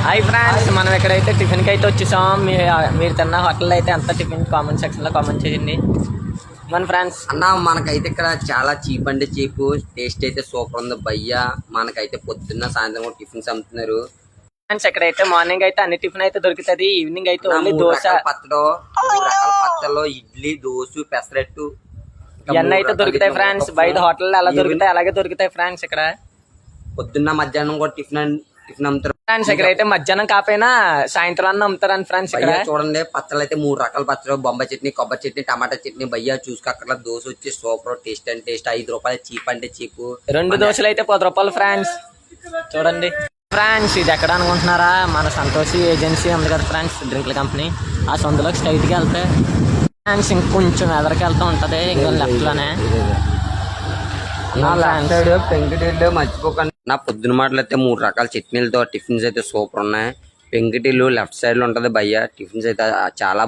Hi friends, మనం ఎక్కడైతే టిఫిన్కి అయితే వచ్చేసాం. మీరు తిన్న హోటల్ అయితే ఎంత టిఫిన్ కామెంట్ సెక్షన్లో కామెంట్ చేయండి. మన ఫ్రెండ్స్ అన్న మనకైతే ఇక్కడ చాలా చీప్ అంటే చీప్, టేస్ట్ అయితే సూపర్ ఉంది భయ్యా. మనకైతే పొద్దున్న సాయంత్రం కూడా టిఫిన్స్ అమ్ముతున్నారు. ఫ్రెండ్స్ ఎక్కడైతే మార్నింగ్ అయితే అన్ని టిఫిన్ అయితే దొరుకుతుంది. ఈవినింగ్ అయితే ఓన్లీ దోశ పచ్చలో ఇడ్లీ, దోశ, పెసరట్టు ఇవన్నీ అయితే దొరుకుతాయి ఫ్రెండ్స్. బయట హోటల్లో ఎలా దొరుకుతాయి అలాగే దొరుకుతాయి ఫ్రెండ్స్. ఇక్కడ పొద్దున్న మధ్యాహ్నం కూడా టిఫిన్ అమ్ముతారు ఫ్రెండ్స్. ఇక్కడైతే మధ్యాహ్నం కాకపోయినా సాయంత్రం అన్న అమ్ముతారని ఫ్రెండ్స్. ఇక్కడ చూడండి పచ్చళ్ళు అయితే 3 రకాల పచ్చళ్ళు, బొంబాయి చట్నీ, కొబ్బరి చట్నీ, టమాటా చట్నీ భయ్యా. చూసుకక్కడ దోశ వచ్చి సూపర్, టేస్ట్ అంటే టేస్ట్. 5 రూపాయలు, చీప్ అంటే చీప్. 2 దోశలు అయితే 10 రూపాయలు ఫ్రెండ్స్. చూడండి ఫ్రెండ్స్, ఇది ఎక్కడ అనుకుంటున్నారా? మన సంతోషి ఏజెన్సీ ఉంది కదా ఫ్రెండ్స్, డ్రింక్ల కంపెనీ. ఆ సొంతలోకి స్ట్రైట్కి వెళ్తే ఫ్రెండ్స్ ఇంకొంచెం ఎదరికి వెళ్తూ ఉంటుంది. ఇంకా లెఫ్ట్ లోనే పెంకిటిల్లు మర్చిపోకండి. నా పొద్దున మాటలు అయితే 3 రకాల చట్నీలతో టిఫిన్స్ అయితే సూపర్ ఉన్నాయి. పెంకిటిల్లు లెఫ్ట్ సైడ్ లో ఉంటది భయ్యా. టిఫిన్స్ అయితే చాలా